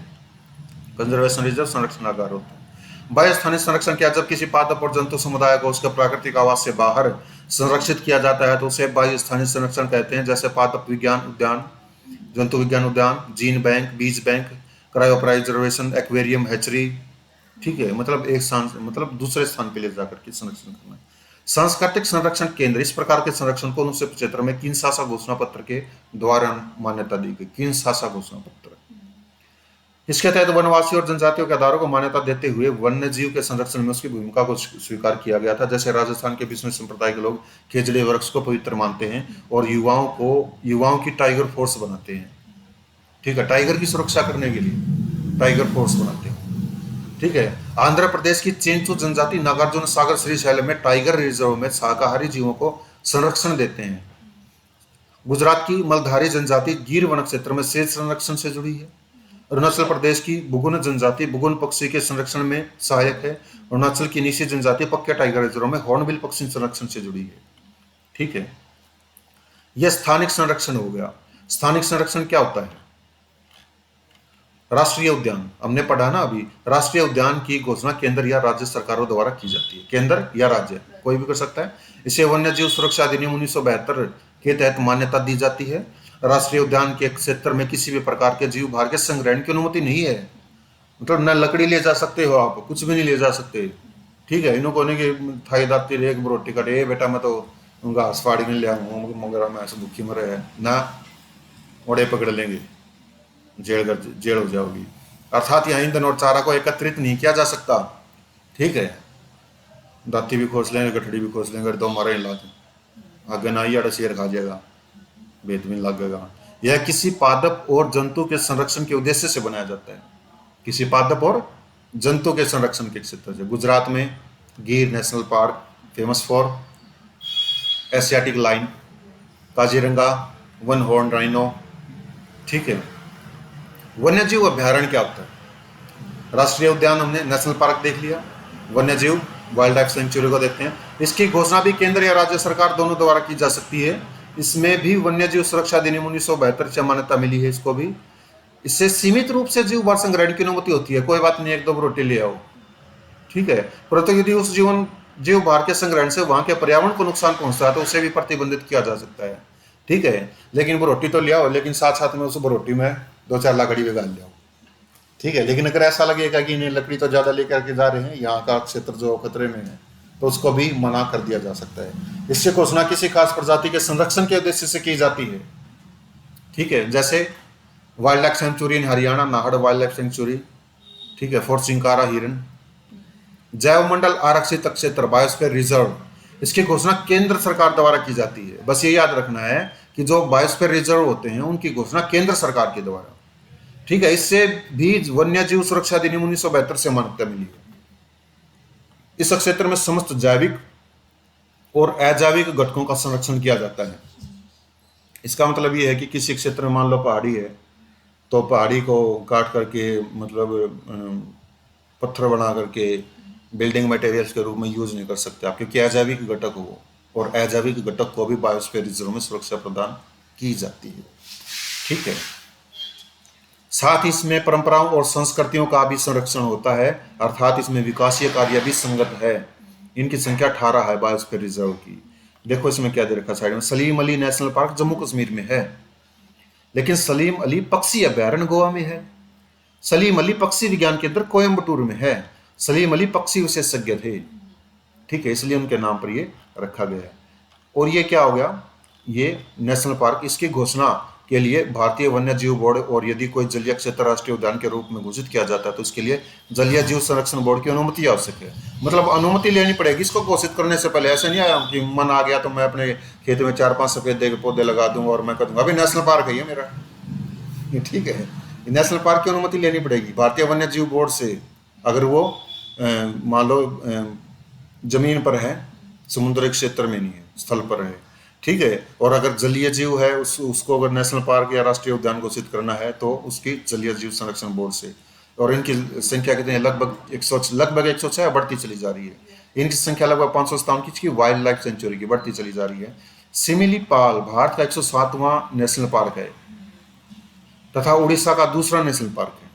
S1: कंजर्वेशन रिजर्व, संरक्षण आगार होता है। बाह्य स्थानीय संरक्षण क्या? जब किसी पादप और जंतु समुदाय को उसके प्राकृतिक आवास से बाहर संरक्षित किया जाता है, तो उसे बाह्य स्थानीय संरक्षण कहते हैं। जैसे पादप विज्ञान उद्यान, जंतु विज्ञान उद्यान, जीन बैंक, बीज बैंक, क्रायोप्राइजर्वेशन, एक्वेरियम, हैचरी। ठीक है, मतलब एक स्थान मतलब दूसरे स्थान पे ले जाकर के संरक्षण करना। सांस्कृतिक संरक्षण केंद्र, इस प्रकार के संरक्षण को 1975 में किन्शासा घोषणा पत्र के द्वारा मान्यता दी गई। किन्शासा घोषणा पत्र, इसके तहत वनवासी और जनजातियों के आधारों को मान्यता देते हुए वन्य जीव के संरक्षण में उसकी भूमिका को स्वीकार किया गया था। जैसे राजस्थान के बिश्नोई संप्रदाय के लोग खेजड़े वृक्ष को पवित्र मानते हैं और युवाओं की टाइगर फोर्स बनाते हैं। ठीक है, टाइगर की सुरक्षा करने के लिए टाइगर फोर्स बनाते हैं। ठीक है, आंध्र प्रदेश की चेंचू जनजाति नागार्जुन सागर श्रीशैलम में टाइगर रिजर्व में शाकाहारी जीवों को संरक्षण देते हैं। गुजरात की मलधारी जनजाति गिर वन क्षेत्र में शेर संरक्षण से जुड़ी है। अरुणाचल प्रदेश की बुगुन जनजाति बुगुन पक्षी के संरक्षण में सहायक है। अरुणाचल की निशी जनजाति पक्के टाइगर रिजर्व में हॉर्नबिल पक्षी संरक्षण से जुड़ी है। ठीक है, यह स्थानिक संरक्षण हो गया। स्थानिक संरक्षण क्या होता है? राष्ट्रीय उद्यान, हमने पढ़ा ना अभी, राष्ट्रीय उद्यान की घोषणा केंद्र या राज्य सरकारों द्वारा की जाती है। केंद्र या राज्य कोई भी कर सकता है। इसे वन्य जीव सुरक्षा अधिनियम 1972 के तहत मान्यता दी जाती है। राष्ट्रीय उद्यान के क्षेत्र में किसी भी प्रकार के जीव भार के संग्रहण की अनुमति नहीं है। मतलब न लकड़ी ले जा सकते हो आप, कुछ भी नहीं ले जा सकते। ठीक है, इनको कोने के थाई दाती एक रोटी कटे, बेटा मैं तो घास फाड़ के ले आऊँ, मगर मैं ऐसे भूखी मरे है ना, ओड़े पकड़ लेंगे, जेल हो जाओगी। अर्थात यहाँ ईंधन और चारा को एकत्रित नहीं किया जा सकता। ठीक है, दाती भी खोस लेंगे, गठड़ी भी खोस लेंगे, दो मारे ला दें, आगे ना ही शेर खा जाएगा, भेद में लगेगा। यह किसी पादप और जंतु के संरक्षण के उद्देश्य से बनाया जाता है, किसी पादप और जंतु के संरक्षण के क्षेत्र से। गुजरात में गिर national park famous for Asiatic lion, Kaziranga one horn rhino. ठीक है, वन्यजीव अभ्यारण्य क्या होता है? राष्ट्रीय उद्यान हमने, नेशनल पार्क देख लिया, वन्यजीव वाइल्ड लाइफ सेंचुरी को देखते हैं। इसकी घोषणा भी केंद्र या राज्य सरकार दोनों द्वारा की जा सकती है। इसमें भी वन्यजीव सुरक्षा अधिनियम 1972 से मान्यता मिली है इसको भी। इससे सीमित रूप से जीव बार संग्रहण की अनुमति होती है, कोई बात नहीं, एक दो रोटी ले आओ। ठीक है, परंतु यदि उस जीव भार के संग्रहण से वहां के पर्यावरण को नुकसान पहुंचता है तो उसे भी प्रतिबंधित किया जा सकता है। ठीक है, लेकिन वो रोटी तो ले आओ, लेकिन साथ साथ में उस रोटी में 2-4 लकड़ी भी डाल ले आओ। ठीक है, लेकिन अगर ऐसा लगेगा कि इन्हें लकड़ी तो ज्यादा लेकर के जा रहे हैं, यहाँ का क्षेत्र जो खतरे में है, तो उसको भी मना कर दिया जा सकता है। इससे घोषणा किसी खास प्रजाति के संरक्षण के उद्देश्य से की जाती है। ठीक है, जैसे wild life sanctuary in Haryana, Nahar wild life sanctuary. ठीक है, फोर्ट चिंकारा हिरन। जैव मंडल आरक्षित क्षेत्र बायोस्फीयर रिजर्व, इसकी घोषणा केंद्र सरकार द्वारा की जाती है। बस ये याद रखना है कि जो बायोस्फीयर रिजर्व होते हैं उनकी घोषणा केंद्र सरकार के द्वारा। ठीक है, इससे भी वन्य जीव सुरक्षा अधिनियम 1972 से मान्यता मिली है। इस क्षेत्र में समस्त जैविक और अजैविक घटकों का संरक्षण किया जाता है। इसका मतलब ये है कि किसी क्षेत्र में मान लो पहाड़ी है, तो पहाड़ी को काट करके मतलब पत्थर बना करके बिल्डिंग मटेरियल्स के रूप में यूज नहीं कर सकते आप, क्योंकि अजैविक घटक हो, और अजैविक घटक को भी बायोस्फीयर रिजर्व में सुरक्षा प्रदान की जाती है। ठीक है, साथ ही इसमें परंपराओं और संस्कृतियों का भी संरक्षण होता है, अर्थात इसमें विकासीय कार्य भी संगत है। इनकी संख्या 18 है बायोस्फीयर रिजर्व की। देखो इसमें क्या दे रखा साइड में, सलीम अली नेशनल पार्क जम्मू कश्मीर में है, लेकिन सलीम अली पक्षी अभ्यारण्य गोवा में है। सलीम अली पक्षी विज्ञान केंद्र कोयम्बटूर में है। सलीम अली पक्षी विशेषज्ञ थे। ठीक है, इसलिए उनके नाम पर ये रखा गया है। और ये क्या हो गया, ये नेशनल पार्क, इसकी घोषणा के लिए भारतीय वन्य जीव बोर्ड, और यदि कोई जलीय क्षेत्र राष्ट्रीय उद्यान के रूप में घोषित किया जाता है तो इसके लिए जलीय जीव संरक्षण बोर्ड की अनुमति आवश्यक है। मतलब अनुमति लेनी पड़ेगी इसको घोषित करने से पहले। ऐसे नहीं आया कि मन आ गया तो मैं अपने खेत में 4-5 सफेद के पौधे लगा दूंगा और मैं कर दूंगा, अभी नेशनल पार्क है ये मेरा। ठीक है, नेशनल पार्क की अनुमति लेनी पड़ेगी भारतीय वन्य जीव बोर्ड से। अगर वो मान लो जमीन पर है, समुद्री क्षेत्र में नहीं है, स्थल पर है। ठीक है, और अगर जलीय जीव है उसको अगर नेशनल पार्क या राष्ट्रीय उद्यान घोषित करना है तो उसकी जलीय जीव संरक्षण बोर्ड से। और इनकी संख्या कितनी है, लगभग 106 बढ़ती चली जा रही है। इनकी संख्या लगभग 557 की वाइल्ड लाइफ सेंचुरी की बढ़ती चली जा रही है। सिमिलीपाल भारत का 107वां नेशनल पार्क है तथा उड़ीसा का दूसरा नेशनल पार्क है।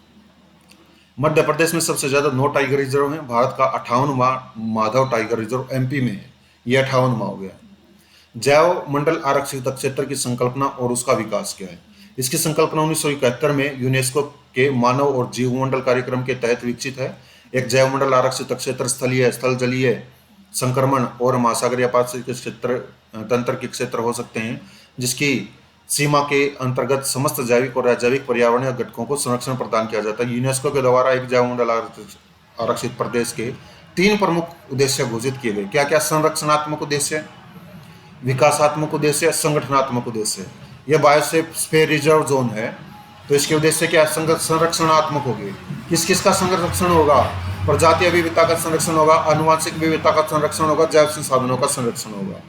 S1: मध्य प्रदेश में सबसे ज्यादा 9 टाइगर रिजर्व हैं। भारत का 58वां माधव टाइगर रिजर्व एमपी में है, ये 58वां हो गया। जैव मंडल आरक्षित क्षेत्र की संकल्पना और उसका विकास क्या है? इसकी संकल्पना 1971 में यूनेस्को के मानव और जीवमंडल कार्यक्रम के तहत विकसित है। एक जैव मंडल आरक्षित क्षेत्र स्थलीय, स्थल जलीय, संक्रमण और महासागरीय पारिस्थितिक क्षेत्र तंत्र के क्षेत्र हो सकते हैं, जिसकी सीमा के अंतर्गत समस्त जैविक और अजैविक पर्यावरणीय घटकों को संरक्षण प्रदान किया जाता है। यूनेस्को के द्वारा एक जैव मंडल आरक्षित प्रदेश के 3 प्रमुख उद्देश्य घोषित किए गए। क्या क्या? संरक्षणात्मक उद्देश्य, विकासात्मक उद्देश्य, संगठनात्मक उद्देश्य। यह बायोस्फीयर रिजर्व जोन है तो इसके उद्देश्य क्या? संरक्षणात्मक होगी। किस किस का संरक्षण होगा? प्रजातीय विविधता का संरक्षण होगा, आनुवंशिक विविधता का संरक्षण होगा, जैव संसाधनों का संरक्षण होगा।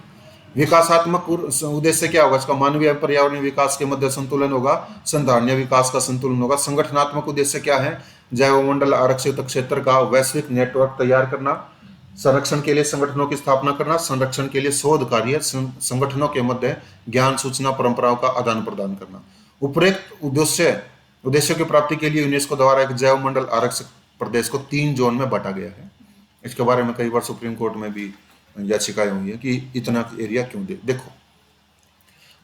S1: विकासात्मक उद्देश्य क्या होगा? इसका मानवीय पर्यावरणीय विकास के मध्य संतुलन होगा, संधारणीय विकास का संतुलन होगा। संगठनात्मक उद्देश्य क्या है? जैव मंडल आरक्षित क्षेत्र का वैश्विक नेटवर्क तैयार करना, संरक्षण के लिए संगठनों की स्थापना करना, संरक्षण के लिए शोध कार्य, संगठनों के मध्य ज्ञान, सूचना, परंपराओं का आदान प्रदान करना। उपरोक्त उद्देश्यों की प्राप्ति के लिए यूनेस्को द्वारा एक जैव मंडल आरक्षित प्रदेश को 3 जोन में बांटा गया है। इसके बारे में कई बार सुप्रीम कोर्ट में भी याचिकाएं हुई है कि इतना एरिया क्यों दे। देखो,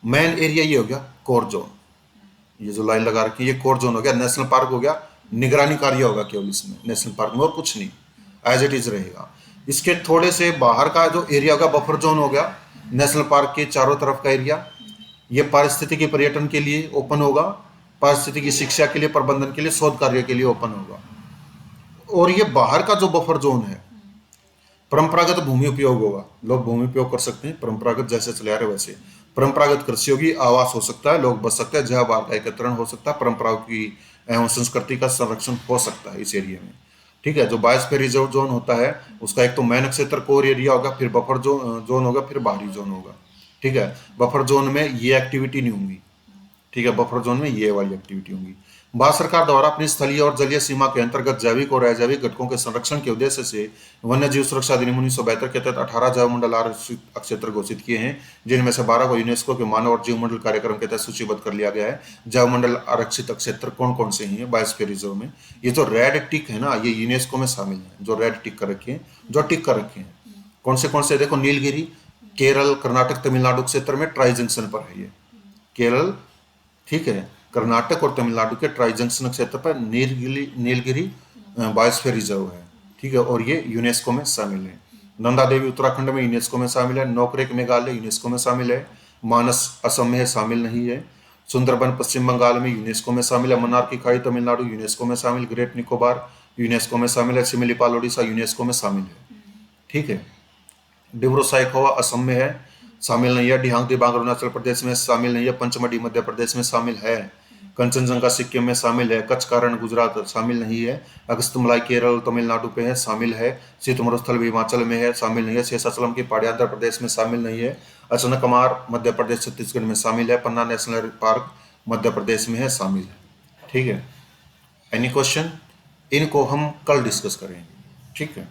S1: मेन एरिया ये हो गया कोर जोन, ये जो लाइन लगा रखी है ये कोर जोन हो गया, नेशनल पार्क हो गया, निगरानी कार्य होगा केवल इसमें नेशनल पार्क में, और कुछ नहीं, एज इट इज रहेगा। इसके थोड़े से बाहर का जो एरिया होगा बफर जोन हो गया, नेशनल पार्क के चारों तरफ का एरिया, ये पारिस्थितिकी पर्यटन के लिए ओपन होगा, पारिस्थितिकी शिक्षा के लिए, प्रबंधन के लिए, शोध कार्य के लिए ओपन होगा। और ये बाहर का जो बफर जोन है, परंपरागत भूमि उपयोग होगा, लोग भूमि उपयोग कर सकते हैं परंपरागत जैसे चले आ रहे वैसे। परंपरागत कृषि होगी, आवास हो सकता है, लोग बच सकते हैं, जैव का एकत्रण हो सकता है, परंपराओं की एवं संस्कृति का संरक्षण हो सकता है इस एरिया में। ठीक है, जो बायोस्फीयर रिजर्व जोन होता है उसका एक तो मैन क्षेत्र कोर एरिया होगा, फिर बफर जोन होगा, फिर बाहरी जोन होगा। ठीक है, बफर जोन में ये एक्टिविटी नहीं होंगी। ठीक है, बफर जोन में ये वाली एक्टिविटी होंगी। भारत सरकार द्वारा अपनी स्थलीय और जलीय सीमा के अंतर्गत जैविक और अजैविक घटकों के संरक्षण के उद्देश्य से वन्य जीव सुरक्षा अधिनियम 1972 के तहत 18 जैव मंडल आरक्षित क्षेत्र घोषित किए हैं, जिनमें से 12 को यूनेस्को के मानव और जीव मंडल कार्यक्रम के तहत सूचीबद्ध कर लिया गया है। जैव मंडल आरक्षित क्षेत्र कौन कौन से हैं बायोस्फीयर रिजर्व में? ये जो रेड टिक है ना, ये यूनेस्को में शामिल है, जो रेड टिक कर रखे हैं, जो टिक कर रखे हैं। कौन से देखो, नीलगिरी केरल कर्नाटक तमिलनाडु क्षेत्र में ट्राई जंक्शन पर है ये केरल। ठीक है, कर्नाटक और तमिलनाडु के ट्राई जंक्शन क्षेत्र पर नीलगिरी बायोस्फीयर रिजर्व है। ठीक है, और ये यूनेस्को में शामिल है। नंदा देवी उत्तराखंड में यूनेस्को में शामिल है। नोकरेक मेघालय यूनेस्को में शामिल है। मानस असम में शामिल नहीं है। सुंदरबन पश्चिम बंगाल में यूनेस्को में शामिल है। मन्नार की खाड़ी तमिलनाडु यूनेस्को में शामिल। ग्रेट निकोबार यूनेस्को में शामिल है। सिमिलीपाल ओडिशा यूनेस्को में शामिल है। ठीक है, डिब्रू साइखोवा असम में है, शामिल नहीं है। डिहांग दिबांग अरुणाचल प्रदेश में शामिल नहीं है। पंचमढ़ी मध्य प्रदेश में शामिल है। कंचनजंगा सिक्किम में शामिल है। कच्छ कारण गुजरात शामिल नहीं है। अगस्तमलाई केरल तमिलनाडु पे है, शामिल है। शीत मरुस्थल हिमाचल में है, शामिल नहीं है। शेषाचलम की पहाड़ी आंध्र प्रदेश में शामिल नहीं है। अचनकमार मध्य प्रदेश छत्तीसगढ़ में शामिल है। पन्ना नेशनल पार्क मध्य प्रदेश में है, शामिल है। ठीक है, एनी क्वेश्चन? इनको हम कल डिस्कस करेंगे। ठीक है।